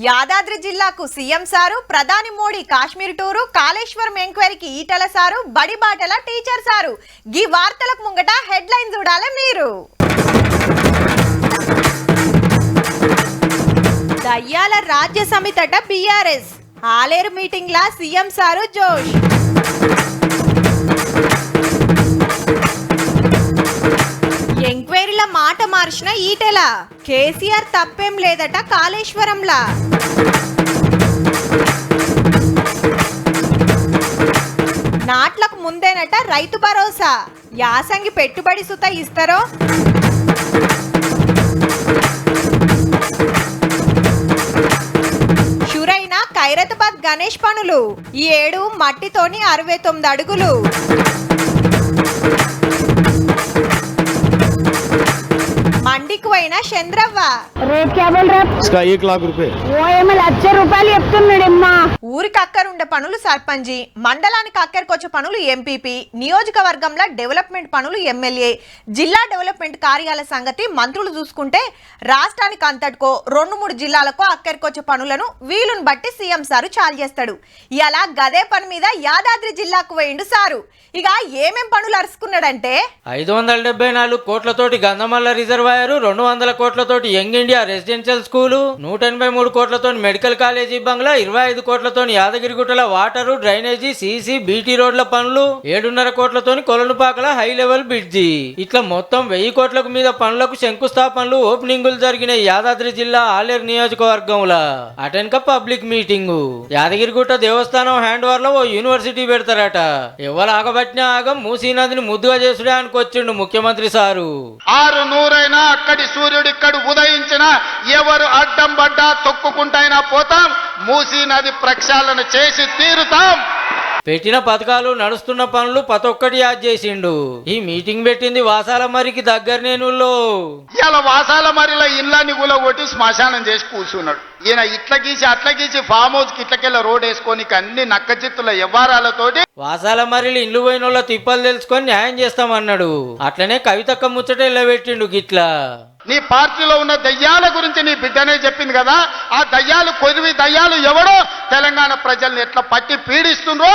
యాదాద్రి జిల్లాకు CM sir, ప్రధాని Modi Kashmir tour, Kaleshwaram ఎంక్వైరీకి ఈటల సారు, బడిబాటల టీచర్ సారు. గీ వార్తలకు ముంగట హెడ్లైన్ చూడాలి మీరు. దయ్యాల రాజ్య సమితట బీఆర్ఎస్ ఆలేరు మీటింగ్ లా సీఎం సారు జోష్. ఎంక్వైరీల మాట మార్చిన ఈటెల, కేసీఆర్ తప్పేం లేదట కాళేశ్వరంలా. నాట్లకు ముందేనట రైతు భరోసా, యాసంగి పెట్టుబడి సుత ఇస్తారో. షురైన ఖైరతాబాద్ గణేష్ పనులు, ఈ ఏడు మట్టితోని 69 అడుగులు. మండికి పోయిన చంద్రవ్వ, రేట్ क्या बोल रहा है? इसका 1 लाख रुपए. वो ఏమో 1,00,000 రూపాయలు చెప్తున్నాడమ్మా. ఊరికి అక్కరుండే పనులు సర్పంచి, మండలానికి అక్కరికొచ్చే పనులు ఎంపీపీ, నియోజకవర్గంలో డెవలప్మెంట్ పనులు ఎమ్మెల్యే, జిల్లా డెవలప్మెంట్ కార్యాలయ సంగతి మంత్రులు చూసుకుంటే రాష్ట్రానికి అంతటికో 2-3 జిల్లాలకు అక్కరికొచ్చే పనులను వీలును బట్టి సీఎం సారు చాలు చేస్తాడు. ఇలా గదే పని మీద యాదాద్రి జిల్లాకు పోయిండు సారు. ఇక ఏమేం పనులు అరుచుకున్నాడంటే 574 కోట్లతోటి గంధమల్ల రిజర్వాయర్, 200 కోట్లతోటి యంగ్ ఇండియా రెసిడెన్షియల్ స్కూలు, 183 కోట్లతో మెడికల్ కాలేజీ బంగ్లా, 25 కోట్లతో యాదగిరిగుట్టల వాటరు, డ్రైనేజీ, సీసీ, బీటీ రోడ్ల పనులు, 7.5 కోట్లతో కొలనుపాకల హై లెవెల్ బ్రిడ్జి. ఇట్లా మొత్తం 1000 కోట్లకు మీద పనులకు శంకుస్థాపనలు, ఓపెనింగులు జరిగిన యాదాద్రి జిల్లా ఆలేరు నియోజకవర్గంలో అటెన్క పబ్లిక్ మీటింగు. యాదగిరిగుట్ట దేవస్థానం హ్యాండ్ ఓవర్ లో ఓ యూనివర్సిటీ పెడతారట. ఎవరు ఆగబట్టినా ఆగం మూసీ నదిని ముద్దుగా చేసుడానికి వచ్చిండు ముఖ్యమంత్రి సారు. 600 అక్కడి సూర్యుడు ఇక్కడ ఉదయించిన ఎవరు అడ్డం పడ్డా తొక్కుకుంటైనా పోతాం, మూసీ నది ప్రక్షాళన చేసి తీరుతాం. పెట్టిన పథకాలు, నడుస్తున్న పనులు ప్రతి ఒక్కటి యాద్ చేసిండు. ఈ మీటింగ్ పెట్టింది వాసాల మరికి దగ్గరనేనుల్లో. ఇలా వాసాల మరిలో ఇళ్ళని గులగొట్టి శ్మశానం చేసి కూర్చున్నాడు. ఈయన ఇట్ల గీసి అట్ల గీసి ఫామ్ హౌస్ కి ఇట్లకెళ్ళ రోడ్ వేసుకొని అన్ని నక్క చిత్తుల వ్యవహారాలతోటి వాసాల మరిలు ఇల్లు పోయిన వాళ్ళ తిప్పలు తెలుసుకొని న్యాయం చేస్తామన్నాడు. అట్లనే కవితక్క ముచ్చట పెట్టిండు గిట్లా. నీ పార్టీలో ఉన్న దయ్యాల గురించి నీ బిడ్డనే చెప్పింది కదా. ఆ దయ్యాలు కొద్ది దయ్యాలు ఎవడో తెలంగాణ ప్రజల్ని ఎట్లా పట్టి పీడిస్తుండ్రో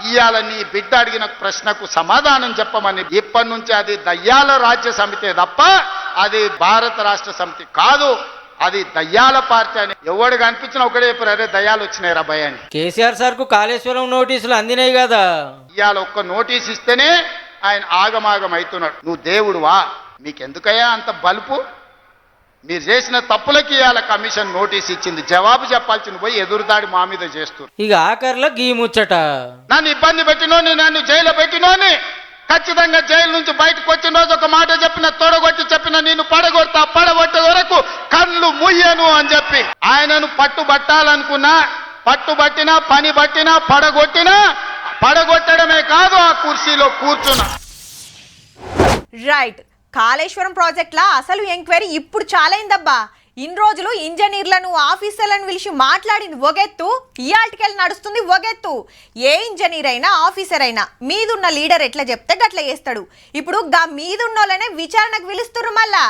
ఇవాళ నీ బిడ్డ అడిగిన ప్రశ్నకు సమాధానం చెప్పమని. ఇప్పటి నుంచి అది దయ్యాల రాజ్య సమితే తప్ప అది భారత రాష్ట్ర సమితి కాదు, అది దయ్యాల పార్టీ అని ఎవడు కనిపించినా ఒకటే చెప్పారు, అరే దయ్యాలు వచ్చినాయి రా భయ అని. కేసీఆర్ సార్ కు కాళేశ్వరం నోటీసులు అందినాయి కదా. ఇవాళ ఒక్క నోటీస్ ఇస్తేనే ఆయన ఆగమాగం అవుతున్నాడు. నువ్వు దేవుడువా? మీకెందుకయ్యా అంత బలుపు? మీరు చేసిన తప్పులకి ఇవాళ కమిషన్ నోటీస్ ఇచ్చింది, జవాబు చెప్పాల్సిన పోయి ఎదురుదాడి మా మీద చేస్తున్నారు. ఇక ఆఖరిలో గీ ముచ్చట. నన్ను ఇబ్బంది పెట్టినోని, నన్ను జైలు పెట్టినోని ఖచ్చితంగా జైలు నుంచి బయటకు వచ్చిన రోజు ఒక మాట చెప్పిన, తొడగొట్టి చెప్పిన, నేను పడగొడతా, పడగొట్టే వరకు కళ్ళు ముయ్యను అని చెప్పి ఆయనను పట్టుబట్టాలనుకున్నా, పట్టుబట్టినా, పని బట్టినా, పడగొట్టడమే కాదు ఆ కుర్చీలో కూర్చున్నా. రైట్, కాళేశ్వరం ప్రాజెక్ట్లా అసలు ఎంక్వైరీ ఇప్పుడు చాలైందబ్బా. ఇన్ని రోజులు ఇంజనీర్లను, ఆఫీసర్లను పిలిచి మాట్లాడింది ఒగెత్తు, ఇయాల్టికెళ్ళి నడుస్తుంది ఒగెత్తు. ఏ ఇంజనీర్ అయినా ఆఫీసర్ అయినా మీదున్న లీడర్ ఎట్లా చెప్తే గట్ల చేస్తాడు. ఇప్పుడు గా మీదున్నోళ్ళనే విచారణకు పిలుస్తున్నారు. మళ్ళా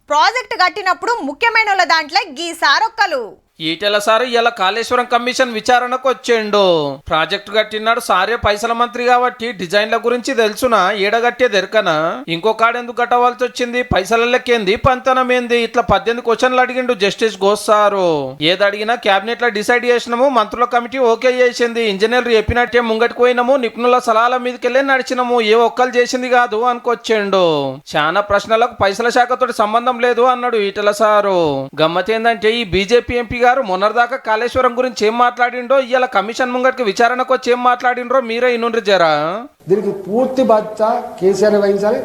ప్రాజెక్ట్ కట్టినప్పుడు ముఖ్యమైన వాళ్ళ దాంట్లో గీ సారొక్కలు. ఈటెల సారు ఇలా కాళేశ్వరం కమిషన్ విచారణకు వచ్చిండు. ప్రాజెక్టు కట్టినాడు సారే, పైసల మంత్రి కాబట్టి డిజైన్ల గురించి తెలుసునా, ఏడగట్టే దెరకనా, ఇంకో కాడెందుకు కట్టవలసి వచ్చింది, పైసల లెక్కేంది, పంతనమేంది, ఇట్లా 18 క్వశ్చన్లు అడిగిండు జస్టిస్ ఘోష్ సారు. ఏది అడిగినా క్యాబినెట్ లో డిసైడ్ చేసినాము, మంత్రుల కమిటీ ఓకే చేసింది, ఇంజనీర్లు చెప్పినట్టే ముంగటికి పోయినాము, నిపుణుల సలహాల మీదకెళ్ళి నడిచినాము, ఏ ఒక్కలు చేసింది కాదు అనుకొచ్చిండు. చాలా ప్రశ్నలకు పైసల శాఖతో సంబంధం లేదు అన్నాడు ఈటెల సారు. గమ్మతేందంటే ఈ బీజేపీ ఎంపీ గారు మొన్నటిదాకా కాళేశ్వరం గురించి ఏం మాట్లాడిండో, ఇవాళ కమిషన్ ముంగటికి విచారణకు వచ్చి ఏం మాట్లాడిండ్రో మీరే ఇన్నుండ్రి జరా. దీనికి పూర్తి బాధ్యత కేసీఆర్ వహించాలి,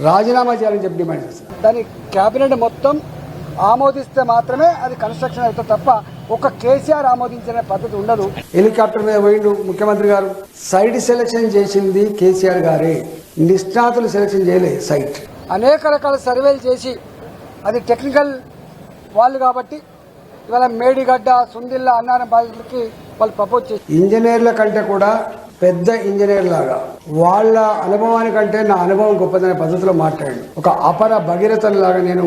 రాజీనామా చేయాలని చెప్పి డిమాండ్ చేస్తారు. దాని కేబినెట్ మొత్తం ఆమోదిస్తే మాత్రమే అది కన్స్ట్రక్షన్ అవుతుంది తప్ప ఒక కేసీఆర్ ఆమోదించిన పద్ధతి ఉండదు. హెలికాప్టర్ మీద పోయిండు ముఖ్యమంత్రి గారు, సైట్ సెలెక్షన్ చేసింది కేసీఆర్ గారే, నిష్ణాతులు సెలెక్షన్ చేయలే. సైట్ అనేక రకాల సర్వేలు చేసి అది టెక్నికల్ వాళ్ళు కాబట్టి ఇవాళ మేడిగడ్డ, సుందిల్ల, అన్నారం బాధితులకి వాళ్ళు ప్రపోజ్ చేసి, ఇంజనీర్ల కంటే కూడా పెద్ద ఇంజనీర్ లాగా వాళ్ళ అనుభవానికంటే నా అనుభవం గొప్పదనే పద్ధతిలో మాట్లాడి ఒక అపర భగీరథుల లాగా నేను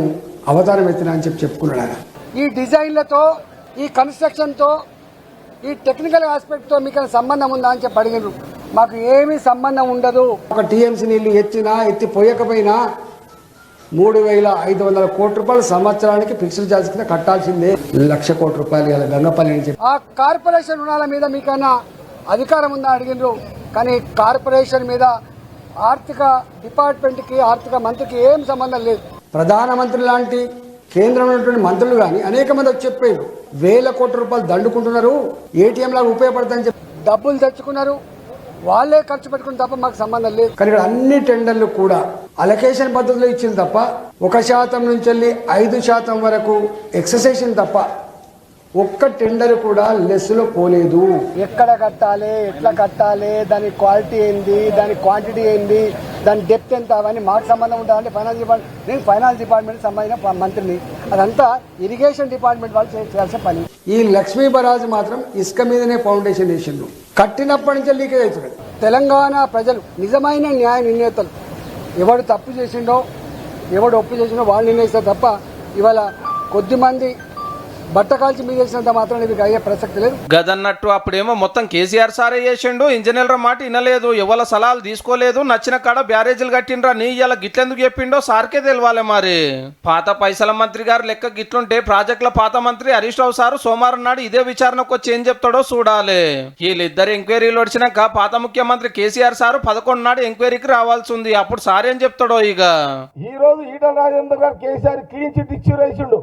అవతారం ఎత్తినా అని చెప్పుకున్నాడు ఆయన. ఈ డిజైన్లతో ఈ కన్స్ట్రక్షన్తో ఈ టెక్నికల్ ఆస్పెక్ట్తో మీకు సంబంధం ఉందా అని చెప్పి అడిగినారు. మాకు ఏమీ సంబంధం ఉండదు. ఒక టీఎంసీ నీళ్లు ఎత్తి పోయకపోయినా 3,500 కోట్ల రూపాయలు సంవత్సరానికి ఫిక్స్డ్ ఛార్జ్ కింద కట్టాల్సిందే. 1,00,000 కోట్ల రూపాయలు ఇలా గంగపల్లి అని చెప్పి ఆ కార్పొరేషన్ రుణాల మీద మీకన్నా అధికారం ఉందా అడిగినారు. కానీ కార్పొరేషన్ మీద ఆర్థిక డిపార్ట్మెంట్కి ఆర్థిక మంత్రికి ఏం సంబంధం లేదు. ప్రధానమంత్రి లాంటి కేంద్రంలో ఉన్నటువంటి మంత్రులు కానీ అనేక మంది వచ్చి చెప్పారు 1,000 కోట్ల రూపాయలు దండుకుంటున్నారు, ఏటీఎం లాగా ఉపయోగపడతాయని చెప్పి డబ్బులు తెచ్చుకున్నారు. వాళ్ళే ఖర్చు పెట్టుకుని తప్ప మాకు సంబంధం లేదు. కానీ ఇక్కడ అన్ని టెండర్లు కూడా అలొకేషన్ పద్ధతిలో ఇచ్చింది తప్ప 1% నుంచి వెళ్ళి 5% వరకు ఎక్సర్సైజ్ తప్ప ఒక్క టెండర్ కూడా లెస్సులో పోలేదు. ఎక్కడ కట్టాలి, ఎట్లా కట్టాలి, దాని క్వాలిటీ ఏంది, దాని క్వాంటిటీ ఏంది, దాని డెప్త్ ఎంత, అవన్నీ మాకు సంబంధం ఉంటుందంటే ఫైనాన్స్ డిపార్ట్మెంట్, నేను ఫైనాన్స్ డిపార్ట్మెంట్ సంబంధించిన మంత్రిని, అదంతా ఇరిగేషన్ డిపార్ట్మెంట్ వాళ్ళు చేయాల్సిన పని. ఈ లక్ష్మీ బరాజ్ మాత్రం ఇసుక మీదనే ఫౌండేషన్ వేసిండ్రు. కట్టినప్పటి నుంచే లీకేజ్ అవుతుంది. తెలంగాణ ప్రజలు నిజమైన న్యాయ నిర్ణేతలు. ఎవడు తప్పు చేసిండో ఎవడు ఒప్పు చేసిండో వాళ్ళు నిర్ణయిస్తారు తప్ప ఇవాళ కొద్దిమంది బట్ట కాల్చి మీద చేసినంత మాత్రం ఇది అయ్యే ప్రసక్తి లేదు. గదన్నట్టు అప్పుడేమో మొత్తం కేసీఆర్ సారే చేసిండు, ఇంజనీర్ల మాట వినలేదు, ఎవల సలహాలు తీసుకోలేదు, నచ్చిన కాడ బ్యారేజీలు కట్టిండ్రా నీ ఇలా గిట్లెందుకు చెప్పిండో సార్కే తెలియాలి. మరి పాత పైసల మంత్రి గారు లెక్క గిట్లుంటే ప్రాజెక్టుల పాత మంత్రి హరీష్ రావు సారు సోమవారం నాడు ఇదే విచారణకు వచ్చి ఏం చెప్తాడో చూడాలి. వీళ్ళిద్దరు ఎంక్వైరీలు వచ్చినాక పాత ముఖ్యమంత్రి కేసీఆర్ సారు 11 నాడు ఎంక్వైరీకి రావాల్సి ఉంది. అప్పుడు సార్ ఏం చెప్తాడో. ఇక ఈ రోజు ఈటల రాజేందర్ గారు కేసీఆర్ క్లీన్ చిట్ ఇచ్చి వేసిండు,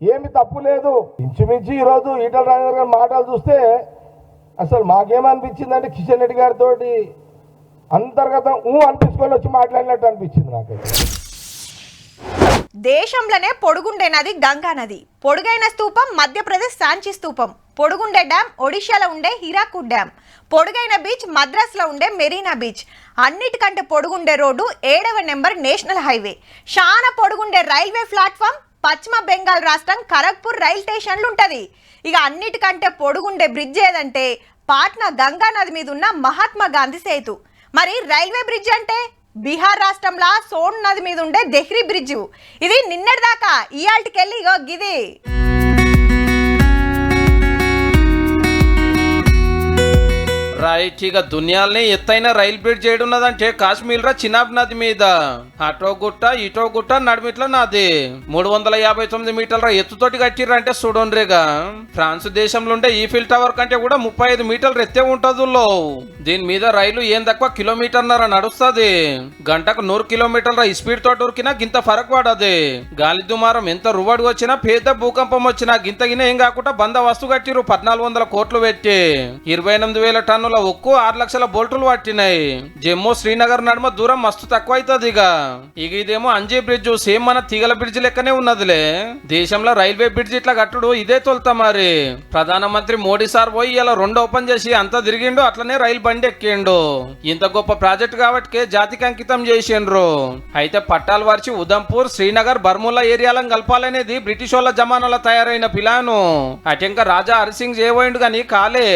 ఏమి తప్పు లేదు. ఇంచుమించు ఈరోజు ఈటల రాజేందర్ గారి మాటలు చూస్తే అసలు మాకేమనిపించింది అంటే కిషన్ రెడ్డి గారితో అంతర్గతం అనిపించుకొని వచ్చి మాట్లాడినట్టు అనిపించింది నాకైతే. దేశంలోనే పొడుగుండే నది గంగా నది. పొడుగైన స్తూపం మధ్యప్రదేశ్ సాంచి స్తూపం. పొడుగుండే డ్యామ్ ఒడిశాలో ఉండే హీరాకుడ్ డ్యామ్. పొడుగైన బీచ్ మద్రాస్లో ఉండే మెరీనా బీచ్. అన్నిటికంటే పొడుగుండే రోడ్డు 7వ నెంబర్ నేషనల్ హైవే. చాలా పొడుగుండే రైల్వే ప్లాట్ఫామ్ పశ్చిమ బెంగాల్ రాష్ట్రం ఖరగ్పూర్ రైల్ స్టేషన్లు ఉంటది. ఇక అన్నిటికంటే పొడుగుండే బ్రిడ్జ్ ఏదంటే పాట్నా గంగా నది మీద ఉన్న మహాత్మా గాంధీ సేతు. మరి రైల్వే బ్రిడ్జ్ అంటే బీహార్ రాష్ట్రంలో సోన్ నది మీద ఉండే దెహ్రీ బ్రిడ్జ్. ఇది నిన్నటిదాకా ఇయాల్టికెళ్ళి ఇగో గిది. రైట్. ఇక దునియాల్ని ఎత్తైన రైల్ బ్రిడ్జ్ ఏడున్నదంటే కాశ్మీర్ రా చినాబ్ నది మీద. అటో గుట్ట ఇటో గుట్ట నడిమిట్ల నది 359 మీటర్ల ఎత్తుతోటి కట్టిర్రంటే చూడండిగా. ఫ్రాన్స్ దేశంలో ఉండే ఈఫిల్ టవర్ కంటే కూడా 35 మీటర్లు ఎత్తే ఉంటది. దీని మీద రైలు ఏం తక్కువ కిలోమీటర్న్నర నడుస్తుంది. గంటకు 100 కిలోమీటర్ల స్పీడ్ తోటి ఉరికినా గింత ఫరక్ పడది. గాలి దుమారం ఎంత రువడు వచ్చినా పెద్ద భూకంపం వచ్చినా గింతగిన ఏం కాకుండా బందోబస్తు కట్టిరు 1400 కోట్లు పెట్టి. 28,000 టన్నుల ఉక్కు 6 లక్షల బోల్టులు పట్టినాయి. జమ్మూ శ్రీనగర్ నడుమ దూరం మస్తు తక్కువ అవుతుంది. ఇక ఇదేమో అంజీ బ్రిడ్జ్ సేమ్ మన తీగల బ్రిడ్జ్ లెక్కనే ఉన్నదిలే. దేశంలో రైల్వే బ్రిడ్జ్ ఇట్లా కట్టుడు ఇదే తొలుతా. మరి ప్రధానమంత్రి మోడీ సార్ పోయి ఇలా 2 ఓపెన్ చేసి అంతా తిరిగిండు, అట్లనే రైలు బండి ఎక్కిండు. ఇంత గొప్ప ప్రాజెక్ట్ కాబట్టి జాతికి అంకితం చేసిండ్రు. అయితే పట్టాలు వార్చి ఉదంపూర్ శ్రీనగర్ బర్ముల్లా ఏరియాలను కలపాలనేది బ్రిటిష్ వాళ్ళ జమానాలో తయారైన ప్లాను. అటెంక రాజా హరిసింగ్ చేయబోయిండు గాని కాలే.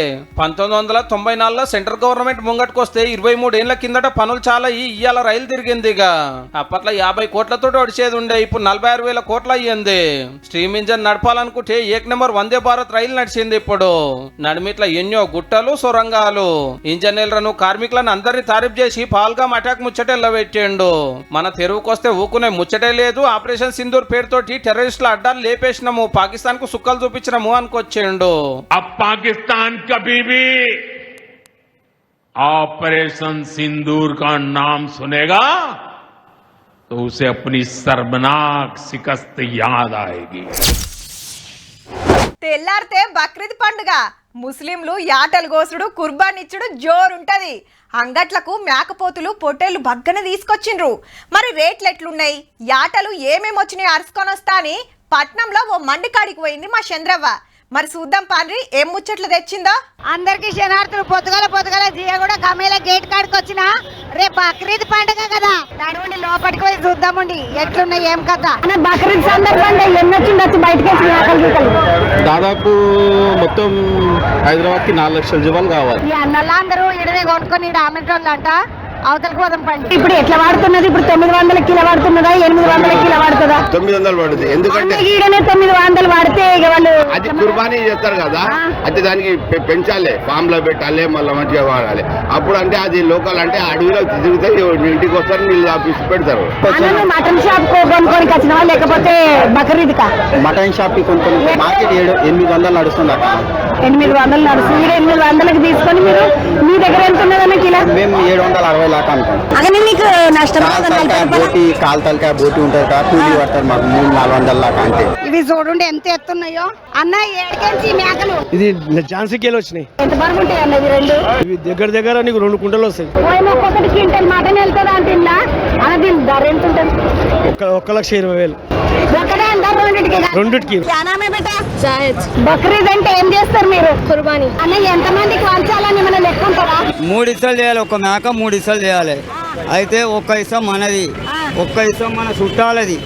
1994లో సెంట్రల్ గవర్నమెంట్ ముంగట్టుకొస్తే 23 ఏళ్ల కిందట పనులు చాలా ఇయ్యాల రైలు తిరిగింది. అప్పట్లో 50 కోట్లతో ఒడిచేది ఉండే, ఇప్పుడు 46,000 కోట్లు అయ్యింది. Steam engine నడపాలనుకుంటే 1 number Vande Bharat రైలు నడిచింది. ఇప్పుడు నడిమిట్ల ఎన్నో గుట్టలు సొరంగాలు. ఇంజనీర్లను కార్మికులను అందరినీ తారీఫ్ చేసి పాల్గామ్ అటాక్ ముచ్చటెల్ల పెట్టిండు. మన తెరువుకొస్తే ఊకునే ముచ్చటే లేదు. ఆపరేషన్ సింధూర్ పేరుతోటి టెర్రరిస్టుల అడ్డాలు లేపేసినాము, పాకిస్తాన్ కు సుక్కలు చూపించినాము అనుకొచ్చిండు. పాకిస్తాన్ కభీ भी ऑपरेशन सिंदूर का नाम सुनेगा तो उसे अपनी शर्मनाक शिकस्त याद आएगी. తెల్లారితే బక్రీద్ పండుగ. ముస్లింలు యాటలు కోసుడు కుర్బాన్ ఇచ్చుడు జోరుంటది. అంగట్లకు మేకపోతులు పొట్టేళ్లు బగ్గన తీసుకొచ్చిండ్రు. మరి రేట్లు ఎట్లున్నాయి, యాటలు ఏమేమి వచ్చినాయి అరుసుకొని వస్తా అని పట్నంలో ఓ మండికాడికి పోయింది మా చంద్రవ్వ. మరి చూద్దాం పాండ్రి ఏం ముచ్చట్లు తెచ్చిందో. అందరికి శనార్థులు పొద్దుగల జియ కూడా కమేల గేట్ కాడికి వచ్చిన రేపు బక్రీద్ పండుగ కదా, నడువుండి లోపలికి పోయి చూద్దామండి ఎట్లున్నాయి ఏం కదా. బక్రీద్ సందర్భంగా ఎన్నొచ్చిండొచ్చు బయటకి దాదాపు మొత్తం హైదరాబాద్ కి 4 లక్షల జవాలు కావాలి. ఈ అన్నలందరూ ఇడనే కొనుక్కొని ఆమెటోళ్ళు అంట. అవతలకి పోదాం పండి. ఇప్పుడు ఎట్లా వాడుతున్నది? ఇప్పుడు 900 కిలో వాడుతున్నదా, 800 కిలో వాడుతుందా? 900 పడుతుంది. ఎందుకంటే ఈడనే 900 వాడితే ఇక వాళ్ళు అది కుర్బానీ చేస్తారు కదా, అయితే దానికి పెంచాలి, ఫామ్ లో పెట్టాలి, మళ్ళీ మంచిగా వాడాలి. అప్పుడు అంటే అది లోకల్ అంటే అడవిలో తిరిగితే ఇంటికి వస్తారు, నీళ్ళు ఆఫీస్ పెడతారు. మటన్ షాప్ కొనుక్కోనికి వచ్చినవా లేకపోతే బక్రీద్ కా? మటన్ షాప్ కొనుక్కొని మార్కెట్ 800 నడుస్తుంది అక్క. 800 నడుస్తుంది. 800కి తీసుకొని మీరు మీ దగ్గర ఎంత ఉన్నదన్న కిలో? మేము 760 లాగా అనుకుంటాం. అదే మీకు నష్టం బోటి కాలు తలకాయ బోటి ఉంటుంది కదా, కూలీ పడతారు మాకు 300-400 లాగా అంతే. ఇవి చూడండి ఎంత ఎత్తున్నాయో అన్న. ఏడికెంచి మేకలు ఇది ఝాన్సీకి వచ్చినాయి. ఎంత బరువు ఉంటాయి అన్న ఇవి రెండు? ఇవి దగ్గర నీకు 2 కుంటలు వస్తాయి. ఒక్కొక్కటి క్వింటల్ మటన్ వెళ్తుందా అంటే ఇలా అన్న దీని ధర ఎంత ఉంటుంది? 1,20,000. ఒకటే అంటారు రెండిటికి. బక్రీద్ అంటే ఏం చేస్తారు మీరు? కుర్బానీ అన్న ఎంత మందికి వంచాలని మనం లెక్క ఉంటుందా? 3 ఇసాలు చేయాలి, ఒక మేక 3 ఇసాలు చేయాలి. అయితే ఒక్క ఇసం మనది, ఒక్క ఇసం మన చుట్టాలది,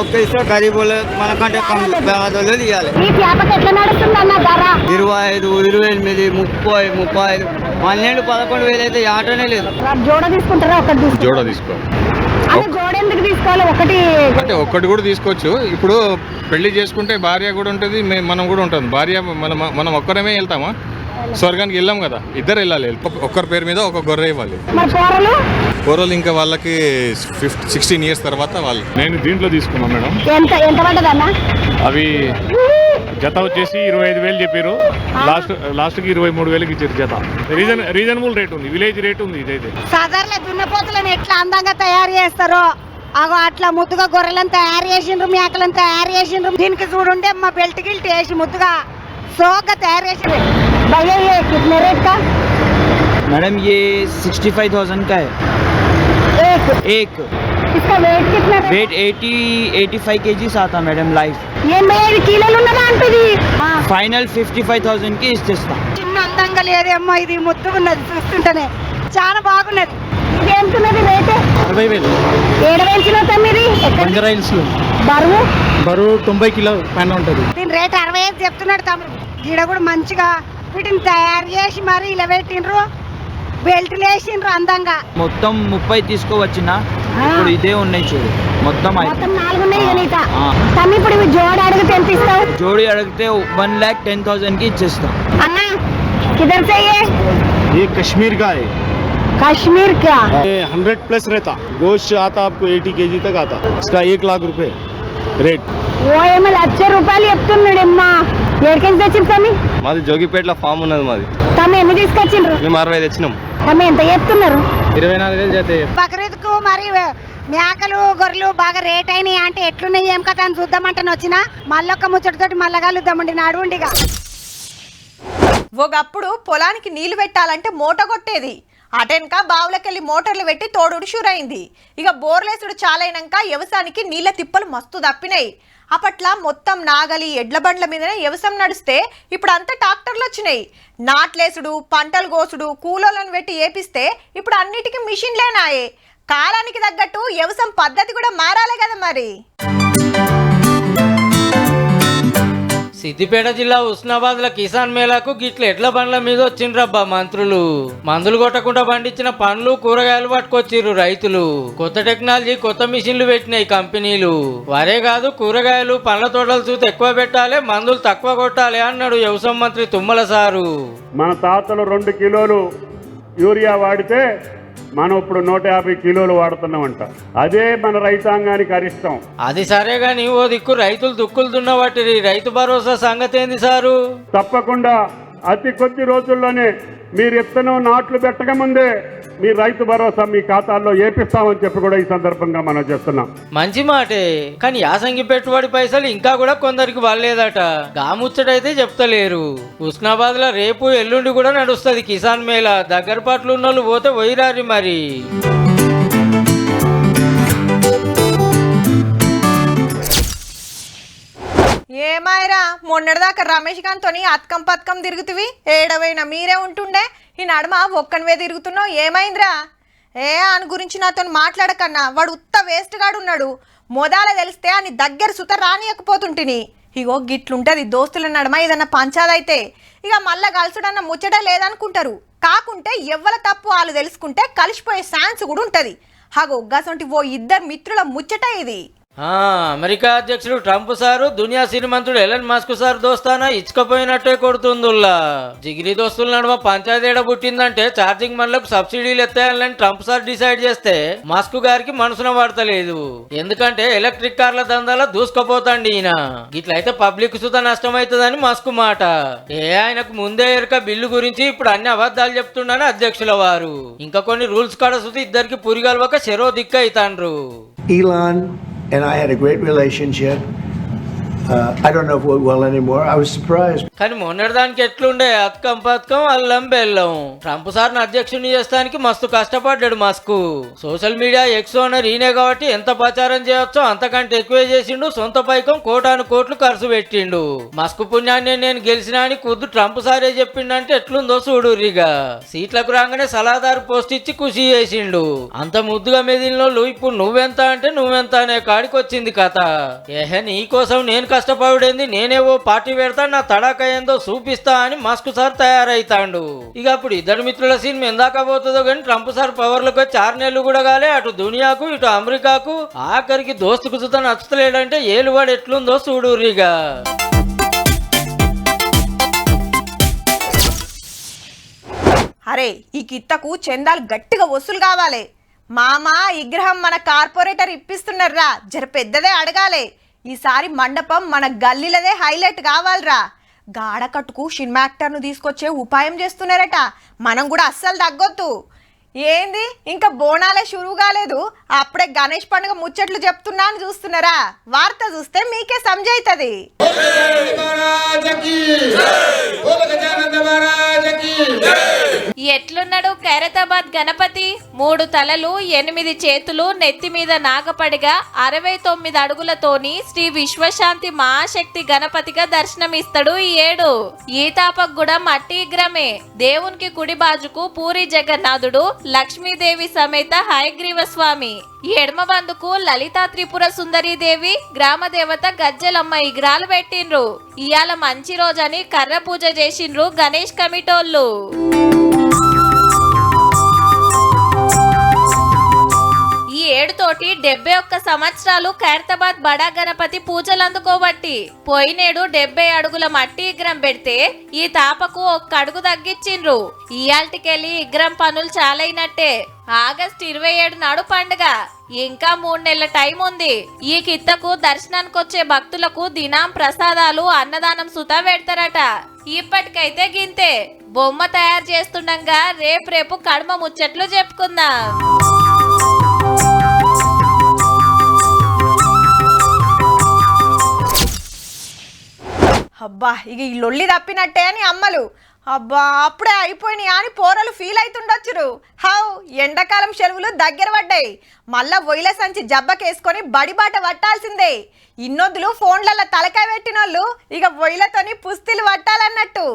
ఒక్క ఇసం గరీబుల మనకంటే పేదోళ్ళు తీయాలి. ఈ చేపకి ఎట్లా నడుస్తుంది అన్న ధర? 25, 28, 30, 35, 12-11,000 అయితే ఆటనే లేదు. జోడ తీసుకుంటారా? ఒకటి జోడ తీసుకో. అన్న జోడ ఎందుకు తీసుకోవాలి? ఒకటి అంటే ఒక్కటి కూడా తీసుకోవచ్చు. ఇప్పుడు పెళ్లి చేసుకుంటే భార్య కూడా ఉంటుంది, మనం కూడా ఉంటుంది. భార్య మనం ఒక్కరమే వెళ్తామా? స్వర్గానికి వెళ్ళాం కదా, ఇద్దరు వెళ్ళాలి. ఒక్కరి పేరు మీద ఒక గొర్రె ఇవ్వాలి. కూరలు ఇంకా వాళ్ళకి 16 ఇయర్స్ తర్వాత వాళ్ళు. నేను దీంట్లో తీసుకున్నాను మేడం. ఎంత పడ్డది అన్న? అవి జత వచ్చేసి 25,000 చెప్పారు. లాస్ట్కి 23,000కి ఇచ్చారు జత. రీజనబుల్ రేట్ ఉంది, విలేజ్ రేట్ ఉంది. ఇదైతే సాధారణ దున్నపోతులను ఎట్లా అందంగా తయారు చేస్తారో అగో అట్లా ముద్దుగా గొర్రెలను తయారు చేసిండ్రు, మేకలను తయారు చేసిండ్రు. దీనికి చూడుండే మా బెల్ట్ గిల్ట్ వేసి ముద్దుగా సోగ్గా తయారు చేసిండ్రు. భయ్యా ये कितने रेट का? मैडम ये 65,000 का है एक. इसका वेट कितना? वेट 80-85 kg आता मैडम लाइफ. 85 కిలోలు ఉన్నదా అంటది. ఫైనల్ 55,000 కి ఇచ్చేస్తాం. చిన్న అందంగా లేదేమ్మా, ఇది ముద్దుగున్నది చూస్తుంటేనే చాలా బాగున్నది. ఇది ఎంతున్నది రేట్? 60,000. ఏడ పెంచినా తమ్మిది? బరువు 90 కిలో పైన ఉంటుంది. దీని రేట్ 65 చెప్తున్నాడు తమ్ముడు. ఈడ కూడా మంచిగా వీటిని తయారు చేసి మరి ఇలా పెట్టిండ్రు, బెల్ట్లు వేసిండ్రు అందంగా. మొత్తం 30 తీసుకోవచ్చిన, ఇప్పుడు ఇదే ఉన్నాయి చూడు, మొత్తం 4 ఉన్నాయి నీట. తమ్మి ఇప్పుడు ఇవి జోడి అడిగితే ఎంత ఇస్తావు? జోడి అడిగితే 1,10,000 కి ఇచ్చేస్తాం. అన్న किधर से ये कश्मीर का है. कश्मीर क्या? 100+ रहता. गोश्त आता आपको 80 kg तक आता. इसका 1 लाख रुपए రేట్. ఓ ఏమో లక్ష రూపాయలు చెప్తున్నాడు అమ్మా. ఎక్కడికి తెచ్చిండ్రు తమ్మి? మాది జోగిపేటలో ఫామ్ ఉన్నది మాది. తమ్మి ఎన్ని తీసుకొచ్చిండ్రు? మేము 60 తెచ్చినాం. తమ్మి ఎంత చెప్తున్నారు? 24,000 చేతే. బక్రీద్ కు మరి మేకలు గొర్రెలు బాగా రేట్ అయినాయి అంటే ఎట్లున్నాయి ఏం కథ అని చూద్దామంటాను వచ్చిన. మళ్ళొక్క ముచ్చటతోటి మళ్ళా కలుద్దామండి. నడువుండిగా ఒకప్పుడు పొలానికి నీళ్లు పెట్టాలంటే మూట కొట్టేది. అటెనక బావులకెళ్ళి మోటార్లు పెట్టి తోడుడు షురైంది. ఇక బోర్లేసుడు చాలైనాక వ్యవసాయానికి నీళ్ళ తిప్పలు మస్తు తప్పినాయి. అప్పట్లా మొత్తం నాగలి ఎడ్ల బండ్ల మీదనే వ్యవసాయం నడిస్తే ఇప్పుడు అంతా ట్రాక్టర్లు వచ్చినాయి. నాట్లేసుడు, పంటలు కోసుడు, కూలోలను పెట్టి ఏపిస్తే ఇప్పుడు అన్నిటికీ మిషన్లేనాయే. కాలానికి తగ్గట్టు వ్యవసాయం పద్ధతి కూడా మారాలి కదా మరి. సిద్దిపేట జిల్లా హుస్నాబాద్ల కిసాన్ మేళాకు గిట్ల ఎడ్ల బండ్ల మీద వచ్చిండ్రబ్బా మంత్రులు. మందులు కొట్టకుండా పండించిన పండ్లు కూరగాయలు పట్టుకొచ్చిర్రు రైతులు. కొత్త టెక్నాలజీ, కొత్త మిషన్లు పెట్టినాయి కంపెనీలు. వరే కాదు, కూరగాయలు పండ్ల తోటలు చూసి ఎక్కువ పెట్టాలి, మందులు తక్కువ కొట్టాలి అన్నాడు వ్యవసాయ మంత్రి తుమ్మల సారు. మన తాతలు 2 కిలోలు యూరియా వాడితే మనం ఇప్పుడు 150 కిలోలు వాడుతున్నామంట. అదే మన రైతాంగానికి అరిష్టం. అది సరే గాని ఓ దిక్కు రైతులు దుక్కులు దున్నవాటి రైతు భరోసా సంగతి ఏంది సారు? తప్పకుండా అతి కొద్ది రోజుల్లోనే మీరు విత్తనం నాట్లు పెట్టక ముందే మీ రైతు భరోసా మీ ఖాతాల్లో ఏపిస్తామని చెప్పి కూడా ఈ సందర్భంగా మనం చేస్తున్నాం. మంచి మాటే, కానీ యాసంగి పెట్టుబడి పైసలు ఇంకా కూడా కొందరికి వాళ్ళేదట. గాముచ్చటైతే చెప్తలేరు. హుస్నాబాద్ లో రేపు ఎల్లుండి కూడా నడుస్తుంది కిసాన్ మేళా. దగ్గర పాటలు ఉన్న వాళ్ళు పోతే పోయిరారి మరి. ఏమాయరా, మొన్నటిదాకా రమేష్ గాంతోని అత్కం పత్కం తిరుగుతువి, ఏడవైనా మీరే ఉంటుండే. ఈ నడుమ ఒక్కనివే తిరుగుతున్నావు, ఏమైందిరా? అని గురించి నాతో మాట్లాడకన్నా, వాడు ఉత్త వేస్ట్ గాడు ఉన్నాడు. మొదల తెలిస్తే అని దగ్గర సుత రానియకపోతుంటిని. ఇగో గిట్లుంటది దోస్తుల నడుమ ఏదన్నా పంచాదైతే. ఇక మళ్ళా కలుసుడన్న ముచ్చట లేదనుకుంటారు, కాకుంటే ఎవ్వల తప్పు వాళ్ళు తెలుసుకుంటే కలిసిపోయే ఛాన్స్ కూడా ఉంటది. హగో గసంటి ఓ ఇద్దరు మిత్రుల ముచ్చట ఇది. అమెరికా అధ్యక్షుడు ట్రంప్ సారు దునియా శ్రీమంతుడు ఎలన్ మస్క్ సార్ దోస్తానా ఇచ్చుకపోయినట్టే కొడుతుందుల్లా. జిగిరి దోస్తుల నడుమ పంచాయతీడ పుట్టిందంటే ఛార్జింగ్ మనలకు సబ్సిడీలు ఎత్తాయాలని ట్రంప్ సార్ డిసైడ్ చేస్తే మస్క్ గారికి మనసున పడతలేదు. ఎందుకంటే ఎలక్ట్రిక్ కార్ల దందాల దూసుకుపోతాండి ఈయన. ఇట్లయితే పబ్లిక్ సుత నష్టమవుతుందని మస్క్ మాట. ఆయనకు ముందే ఎరుక బిల్లు గురించి ఇప్పుడు అన్ని అబద్ధాలు చెప్తుండని అధ్యక్షుల వారు. ఇంకా కొన్ని రూల్స్ కాడ సుత ఇద్దరికి పురిగలవక చెరో దిక్కు అవుతాండ్రు. Elon and I had a great relationship. I don't know if we're well anymore. I was surprised. కానీ మొన్నటిదానికి ఎట్లుండే అత్కం పథకం అల్లం బెల్లం. ట్రంప్ సార్ని అధ్యక్షుని చేస్తానికి మస్తు కష్టపడ్డాడు Musk. Social media X owner ఈయనే కాబట్టి ఎంత ప్రచారం చేయొచ్చో అంతకంటే ఎక్కువే చేసిండు. సొంత పైకం కోటాను కోట్లు ఖర్చు పెట్టిండు. మస్క్ పుణ్యాన్ని నేను గెలిచినా అని ఖుద్దు ట్రంప్ సారే చెప్పిండంటే ఎట్లుందో చూడురిగా. సీట్లకు రాగానే సలహాదారు పోస్ట్ ఇచ్చి ఖుషి చేసిండు. అంత ముద్దుగా మెదిలినోళ్ళు ఇప్పుడు నువ్వెంత అంటే నువ్వెంత అనే కాడికి వచ్చింది కథ. ఏహే నీ కోసం నేను కష్టపడేంది, నేనే ఓ పార్టీ పెడతా, నా తడాక ఏందో చూపిస్తా అని మస్క్ సార్ తయారైతాండు. ఇక అప్పుడు ఇద్దరు మిత్రుల సీన్ ఎందాక పోతుందో కానీ ట్రంప్ సార్ పవర్లకు వచ్చి 6 నెలలు కూడా కాలే. అటు దునియాకు ఇటు అమెరికాకు ఆఖరికి దోస్తుకు సుత నచ్చలేడంటే ఏలువాడు ఎట్లుందో చూడురిగా. అరే ఈ కిత్తకు చందాలు గట్టిగా వసూలు కావాలి. మామా విగ్రహం మన కార్పొరేటర్ ఇప్పిస్తున్నారా, జర పెద్దదే అడగాలి. ఈసారి మండపం మన గల్లీలదే హైలైట్ కావాలరా. గాడకట్టుకు సినిమా యాక్టర్ను తీసుకొచ్చే ఉపాయం చేస్తున్నారట. మనం కూడా అస్సలు తగ్గొద్దు. ఏంది ఇంకా బోనాలే షురువు కాలేదు, అప్పుడే గణేష్ పండుగ ముచ్చట్లు చెప్తున్నా అని చూస్తున్నారా? వార్త చూస్తే మీకే సమజైతది. ఎట్లున్నాడు ఖైరతాబాద్ గణపతి? 3 తలలు 8 చేతులు, నెత్తి మీద నాగపడిగా 69 అడుగులతోని శ్రీ విశ్వశాంతి మహాశక్తి గణపతిగా దర్శనమిస్తాడు ఈ ఏడు. ఈ తాపగూడెం మట్టి విగ్రహమే. దేవునికి కుడి బాజుకు పూరి జగన్నాథుడు, లక్ష్మీదేవి సమేత హయగ్రీవ స్వామి. ఈ ఎడమ బందుకు లలితా త్రిపుర సుందరీ దేవి, గ్రామ దేవత గజ్జలమ్మ విగ్రహాలు పెట్టిండ్రు. ఇయాల మంచి రోజని కర్ర పూజ చేసిండ్రు గణేష్ కమిటోళ్ళు. ఈ ఏడుతోటి 71 సంవత్సరాలు ఖైరతాబాద్ బడా గణపతి పూజలు అందుకోబట్టి పోయినేడు 70 అడుగుల మట్టి విగ్రహం పెడితే ఈ తాపకు 1 అడుగు తగ్గించిండ్రు. ఇయాల్టికెళ్ళి విగ్రహం పనులు చాలైనట్టే. ఆగస్టు 27 నాడు పండుగ. ఇంకా 3 నెలల టైం ఉంది. ఈ కిత్తకు దర్శనానికి వచ్చే భక్తులకు దినాం ప్రసాదాలు అన్నదానం సుతా పెడతారట. ఇప్పటికైతే గింతే. బొమ్మ తయారు చేస్తుండగా రేపు కడమ ముచ్చట్లు చెప్పుకుందాం. అబ్బా ఇక ఈ లొల్లి తప్పినట్టే అని అమ్మలు. అబ్బా అప్పుడే అయిపోయినాయి అని పోరలు ఫీల్ అవుతుండొచ్చురు. హౌ ఎండాకాలం సెలవులు దగ్గర పడ్డాయి. మళ్ళా వొయ్యిల సంచి జబ్బకేసుకొని బడిబాట పట్టాల్సిందే. ఇన్నొద్దులు ఫోన్లలో తలకాయ పెట్టినోళ్ళు ఇక వొయ్యిలతోని పుస్తీలు పట్టాలన్నట్టు.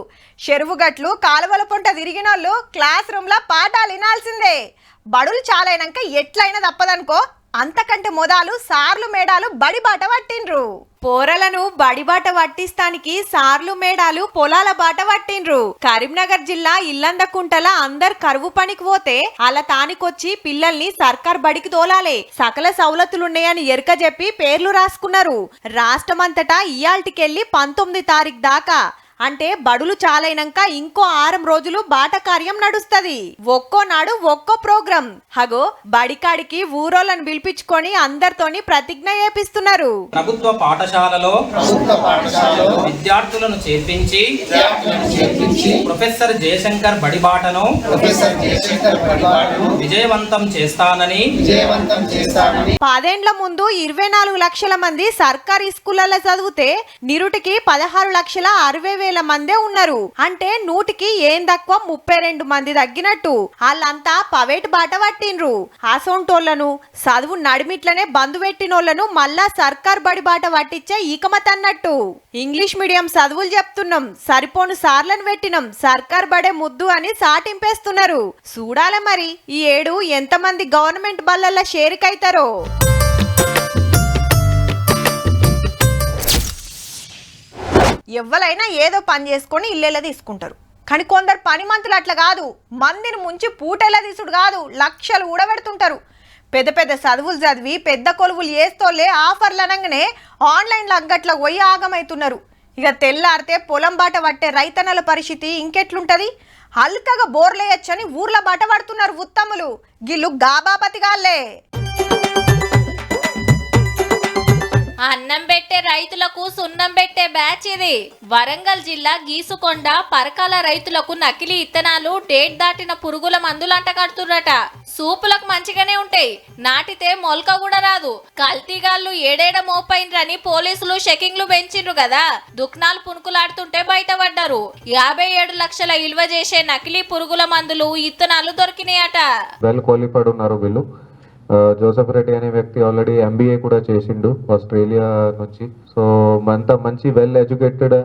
చెరువు గట్లు కాలువల పొంట తిరిగినోళ్ళు క్లాస్ రూమ్లో పాఠాలు వినాల్సిందే. బడులు చాలైనాక ఎట్లయినా తప్పదనుకో. అంతకంటే మొదలు సార్లు మేడాలు బడిబాట పట్టిండ్రు. పోరలను బడిబాట పట్టిస్తానికి సార్లు మేడాలు పొలాల బాట పట్టిండ్రు. కరీంనగర్ జిల్లా ఇల్లందకుంటల అందరు కరువు పనికి పోతే అలా తానికొచ్చి పిల్లల్ని సర్కార్ బడికి తోలాలే, సకల సౌలతులున్నాయని ఎరుక చెప్పి పేర్లు రాసుకున్నారు. రాష్ట్రమంతటా ఇయాల్టికెళ్ళి 19 తారీఖు దాకా అంటే బడులు చాలైనాక ఇంకో 6 రోజులు బాట కార్యం నడుస్తది. ఒక్కో నాడు ఒక్కో ప్రోగ్రాం. హగో బడికాడికి ఊరోళ్ళని పిలిపించుకొని అందరితోని ప్రతిజ్ఞ చేపిస్తున్నారు. ప్రభుత్వ పాఠశాలలో విద్యార్థులను చేర్పించి ప్రొఫెసర్ జయశంకర్ బడిబాటను విజయవంతం చేస్తానని 10 ఏళ్ల ముందు 24 లక్షల మంది సర్కారీ స్కూళ్లలో చదివితే నిరుటికి 16,60,000 మందే ఉన్నారు. అంటే 100కి ఏం తక్కువ 32 మంది తగ్గినట్టు. వాళ్ళంతా పవేట్ బాట పట్టిండ్రు. ఆసోంటోళ్లను చదువు నడిమిట్లనే బంధు పెట్టినోళ్లను మళ్ళా సర్కార్ బడి బాట పట్టించే ఈకమత్ అన్నట్టు. ఇంగ్లీష్ మీడియం చదువులు చెప్తున్నాం, సరిపోను సార్లను పెట్టినాం, సర్కార్ బడే ముద్దు అని సాటింపేస్తున్నారు. చూడాలి మరి ఈ ఏడు ఎంతమంది గవర్నమెంట్ బళ్ళల్లో షేరికైతారో. ఎవ్వలైనా ఏదో పని చేసుకొని ఇల్లేలా తీసుకుంటారు. కానీ కొందరు పని మంతులు అట్లా కాదు, మందిని ముంచి పూటెలా తీసుడు కాదు, లక్షలు ఊడబెడుతుంటారు. పెద్ద పెద్ద చదువులు చదివి పెద్ద కొలువులు వేస్తోలే ఆఫర్లు అనగానే ఆన్లైన్లో అంగట్లో పోయి ఆగమవుతున్నారు. ఇక తెల్లారితే పొలం బాట పట్టే రైతన్నల పరిస్థితి ఇంకెట్లుంటది? హల్కగా బోర్లేయచ్చని ఊర్ల బాట పడుతున్నారు ఉత్తములు. గిల్లు గాబాపతిగాళ్లే. అన్నం పెట్టే రైతులకు సున్నం పెట్టే బ్యాచ్ ఇది. వరంగల్ జిల్లా గీసుకొండ పరకాల రైతులకు నకిలీ ఇత్తనాలు, డేట్ దాటిన పురుగుల మందులు అంటగడుతుర్రట. సూపులకు మంచిగానే ఉంటాయి, నాటితే మొలక కూడా రాదు. కల్తీగాళ్ళు ఏడేడ మోపైండ్రని పోలీసులు చెకింగ్లు పెంచిండ్రు కదా, దుక్నాలు పుణుకులాడుతుంటే బయటపడ్డారు. 57 లక్షల విలువ చేసే నకిలీ పురుగుల మందులు, ఇత్తనాలు దొరికినాయట. వెల్ క్వాలిఫైడ్ ఉన్నారు వీళ్ళు. జోసెఫ్ రెడ్డి అనే వ్యక్తి ఆల్రెడీ MBA కూడా చేసిండు ఆస్ట్రేలియా నుంచి. సో అంత మంచి వెల్ ఎడ్యుకేటెడ్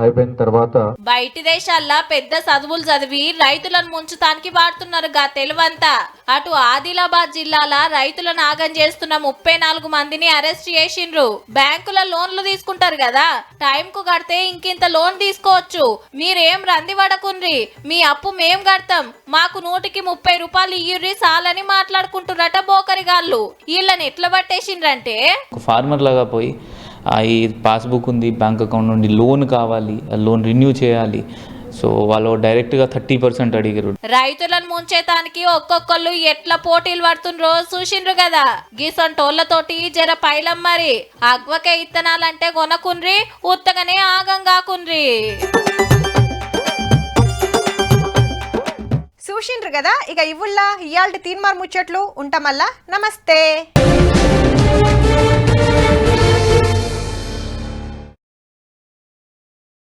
అయిపోయిన తర్వాత బయటి దేశాల్లో పెద్ద చదువులు చదివి రైతులను ముంచుతానికి వాడుతున్నారు గా తెలివంతా. అటు ఆదిలాబాద్ జిల్లాల రైతులను ఆగం చేస్తున్న 34 మందిని అరెస్ట్ చేసిండ్రు. బ్యాంకుల లోన్లు తీసుకుంటారు కదా, టైం కు కడితే ఇంకింత లోన్ తీసుకోవచ్చు, మీరేం రంది పడకుండ్రి, మీ అప్పు మేం కడతాం, మాకు 130 రూపాయలు ఇయ్యుర్రి చాలని మాట్లాడుకుంటున్నట బోకరిగాళ్ళు. వీళ్ళని ఎట్లా పట్టేసిండ్రంటే, ఫార్మర్ లాగా పోయి ఈ పాస్బుక్ ఉంది, బ్యాంక్ అకౌంట్ నుండి లోన్ కావాలి, లోన్ రెన్యూ చేయాలి. సో వాళ్ళు డైరెక్ట్గా 30% అడిగారు. రైతులను ముంచేతానికి ఒక్కొక్కళ్ళు ఎట్లా పోటీలు పడుతుండ్రో చూసిండ్రు కదా. గీసంటోళ్లతోటి జర పైలం మరి. అగ్వకే ఇత్తనాలంటే కొనకుండ్రి, ఉత్తగానే ఆగం కాకుండ్రి. చూసిండ్రు కదా, ఇక ఇవ్వుల్లా ఇయాల్టి తీన్మార్ ముచ్చట్లు ఉంటామల్లా. నమస్తే.